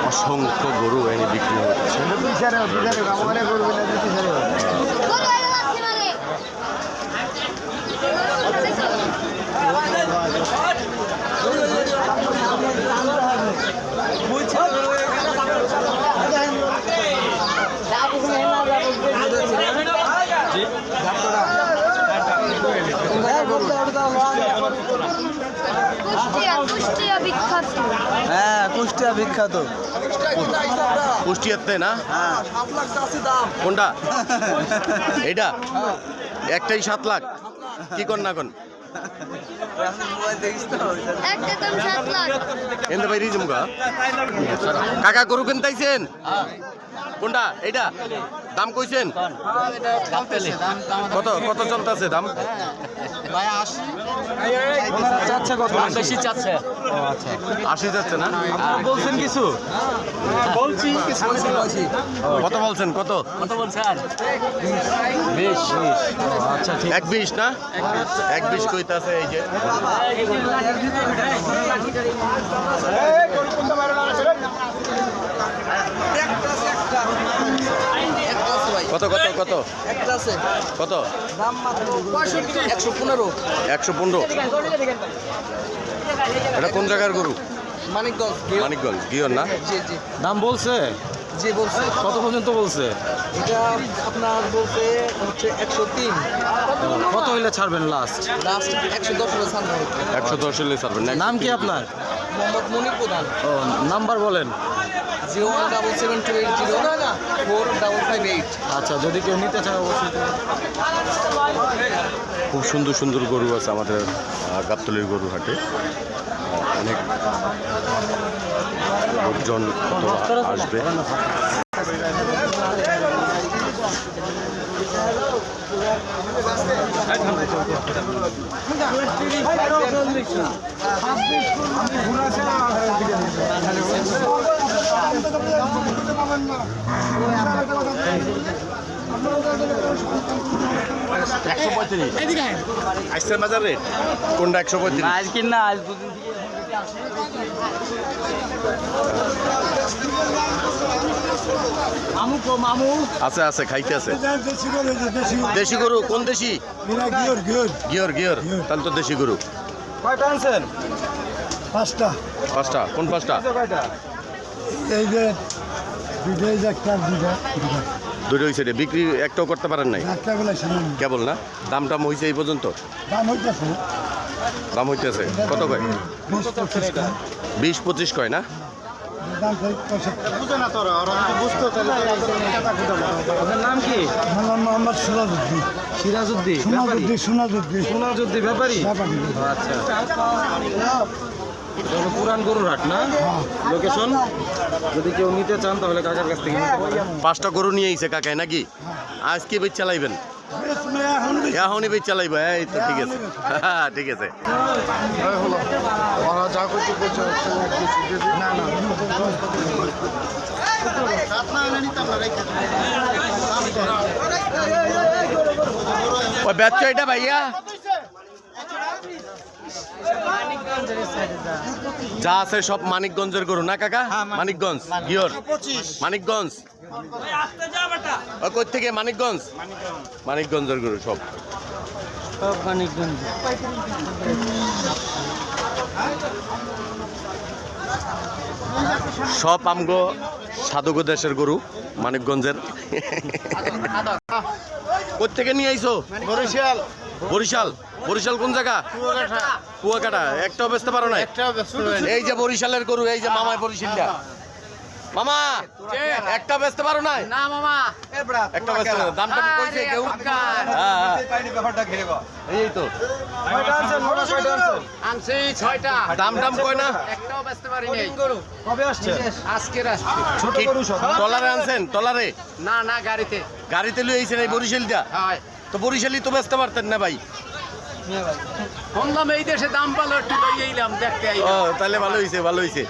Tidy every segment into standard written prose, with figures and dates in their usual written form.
অসংখ্য গরু এনে বিক্রি হচ্ছে। হ্যাঁ, কুষ্টিয়া বিখ্যাত। কুষ্টিয়াতে না? কোনটা? এইটা একটাই 7 লাখ। কি কর না কোন কাকা গরু কিনতেছেন? কোনটা? এইটা দাম কইছেন কত? কত চলতেছে দাম? বেশি চাচ্ছে। 80 যাচ্ছে না? বলছেন কিছু? বলছি কত বলছেন? কত কত বলছেন? 20। আচ্ছা ঠিক। 1.20 না? 1.20 কইতাছে। এই যে কত কত কত কত? দাম মাত্র 115। 115। এটা কোন জায়গার গরু? মানিকগঞ্জ। মানিকগঞ্জ গিয়র না? জি জি। দাম বলছে? জি বলছে। কত পর্যন্ত বলছে? এটা আপনার বলতে হচ্ছে 103। কত হইলে ছাড়বেন লাস্ট? লাস্ট 110 হলে ছাড়বো। 110 হলে ছাড়বেন। নাম কি আপনার? মোহাম্মদ মনির প্রধান। ও, নাম্বার বলেন। 01772045558। আচ্ছা, যদি কেউ নিতে চায় অবশ্যই। খুব সুন্দর সুন্দর গরু আছে আমাদের গাবতলীর গরু হাটে। অনেক লোকজন আসবে। কোনটা 135? আজকে না, আজ দুদিন থেকে মামু আছে আছে, খাইতে আছে। দেশি গরু? কোন দেশি? গিয়র গিয়র। তাহলে তো দেশি গরু। কয়টা আনছেন? 5টা। 5টা? কোন 5টা? এই যে দুইটা একটা দুইটা দুটো হয়েছে রে। বিক্রি একটাও করতে পারেন নাই? একটা বেলা সামনে কেবল না? দাম টাম হয়েছে এই পর্যন্ত? দাম হইতেছে। দাম হইতেছে কত কয়? 20-25 কয় না? দাম আপনার নাম কি? মোহাম্মদ সিরাজউদ্দিন। সিরাজউদ্দিন। সোনাজুদ্দিন ব্যাপারী। আচ্ছা, পুরান গরুর হাট না? লোকেশন যদি কেউ নিতে চান তাহলে কাকার কাছ থেকে নিতে পারেন। 5টা গরু নিয়ে আইছে কাকায় নাকি? আজ কি বেচ চালাইবেন? এখনই বেচ চালাইব। এই তো ঠিক আছে। ঠিক আছে। ওই বেচছো এটা ভাইয়া? যা আছে সব মানিকগঞ্জের গরু না কাকা? মানিকগঞ্জ গিয়র। মানিকগঞ্জ কই থেকে? মানিকগঞ্জ। মানিকগঞ্জের গরু সব। মানিকগঞ্জ। সব আমগো সাধুগো দেশের গরু মানিকগঞ্জের। কোথেকে নিয়ে আইছো? বরিশাল। বরিশাল? বরিশাল কোন জায়গা? কুয়াকাটা। একটাও বেচতে পারো না? এই যে বরিশালের গরু, এই যে মামায় বরিশালটা। মামা একটা বেচতে পারো না? না মামা, একটা বেচতে পারো। দাম টাম কইছে কেউ? এই তো আনছি 6টা। দাম টাম কয় না? একটাও বেচতে পারি নাই। কবে আসছে? আজকে আসছে। ছোট গরু সব। টলারে আনছেন? টলারে? না না, গাড়িতে। গাড়িতে লুই আইছেন এই বরিশালটা? হয়। তো বরিশালই তো বেচতে পারতেন না ভাই? কম দামে এই দেশে দাম পালো একটু লই এলাম দেখতে ও তাহলে ভালো হইছে, ভালো হইছে।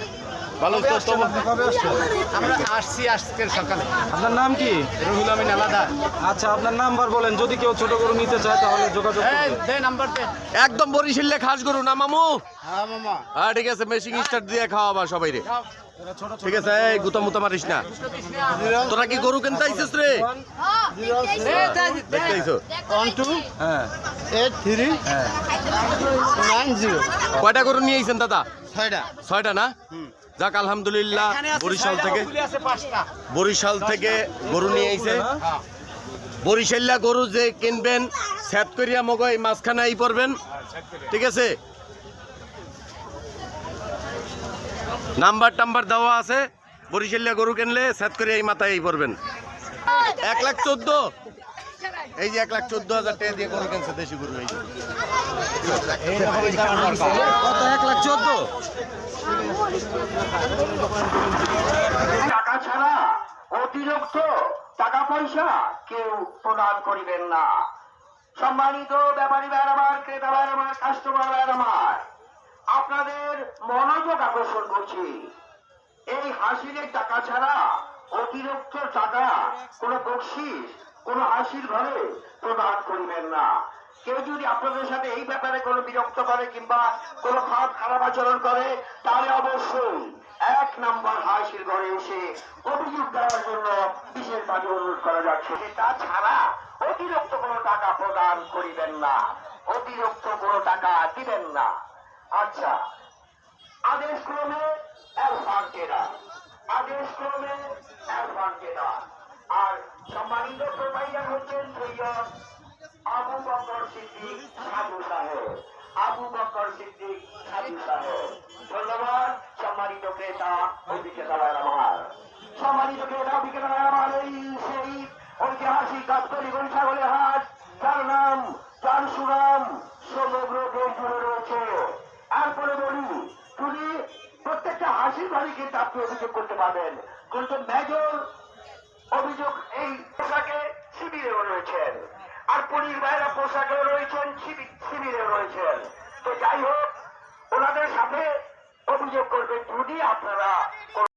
ভালো তো তবু কবে আসছেন? আমরা আসছি আজকের সকালে। আপনার নাম কি? রুহুল আমিন আলাদা। আচ্ছা, আপনার নাম্বার বলেন, যদি কেউ ছোট গরু নিতে চায় তাহলে যোগাযোগ করবে। দে নাম্বার দে। একদম বরিশালে খাস গরু না মামু? হ্যাঁ মামা। হ্যাঁ ঠিক আছে, মেশিং স্টার্ট দিয়ে খাওয়াবা সবাই রে। ঠিক আছে, এই গুতা মুতা মারিস না। তোরা কি গরু কিনতে আইছিস রে? দেখতে আইছো? 12 হ্যাঁ 83 হ্যাঁ 90 কয়টা গরু নিয়ে আইছেন দাদা? 6টা। 6টা না? যাক আলহামদুলিল্লাহ, বরিশাল থেকে বরিশাল থেকে গরু নিয়ে আইছে। বরিশাল্লা গরু যে কিনবেন সেট করিয়া মগ এই মাঝখানে আই পড়বেন, ঠিক আছে? নাম্বার টাম্বার দেওয়া আছে, বরিশাল্লা গরু কিনলে সেট করিয়া এই মাথায় এই পড়বেন। 1,14,000, এই যে 1,14,000 টাকা দিয়ে গরু কিনছে দেশি গরু। এই যে কত? 1,14,000? টাকা ছাড়া অতিরিক্ত টাকা পয়সা কেউ প্রদান করিবেন না। সম্মানিত ব্যাপারী ভাইয়ের আমার, ক্রেতা ভাইয়ের আমার, কাস্টমার ভাইয়ের আমার, আপনাদের মনোযোগ আকর্ষণ করছি। এই হাসিলের টাকা ছাড়া অতিরিক্ত টাকা কোনো বকশিস কোনো হাসির ঘরে প্রদান করিবেন না। কেউ যদি আপনাদের সাথে এই ব্যাপারে কোনো বিরক্ত করে কিংবা কোনো খারাপ আচরণ করে, তাহলে অবশ্যই 1 নম্বর হাসির ঘরে এসে অভিযোগ দেওয়ার জন্য বিশেষভাবে অনুরোধ করা যাচ্ছে। তাছাড়া অতিরিক্ত কোনো টাকা প্রদান করিবেন না, অতিরিক্ত কোনো টাকা দিবেন না। আচ্ছা, আদেশ ক্রমে অ্যাডভান্টেরা, আদেশ ক্রমে অ্যাডভান্টেরা। আর সম্মানিত প্রোভাইডার হচ্ছেন সৈয়দ আবু বকর সিদ্দিক সাধু সাহেব, আবু বকর সিদ্দিক সাধু সাহেব। ধন্যবাদ সম্মানিত ক্রেতা ও বিক্রেতারা আমার, সম্মানিত ক্রেতা ও বিক্রেতারা আমার। এই সেই ঐতিহাসিক গাবতলী ছাগলের হাট, যার নাম যার সুনাম সমগ্র দেশ জুড়ে রয়েছে। এরপরে বলি, তুমি প্রত্যেকটা হাসির বাড়ি কিন্তু আপনি অভিযোগ করতে পারবেন, কিন্তু মেজর অভিযোগ এই পোশাকে শিবিরেও রয়েছেন, আর পুলিশ ভাইরা পোশাকেও রয়েছেন, শিবিরেও রয়েছেন। তো যাই হোক, ওনাদের সাথে অভিযোগ করবেন যদি আপনারা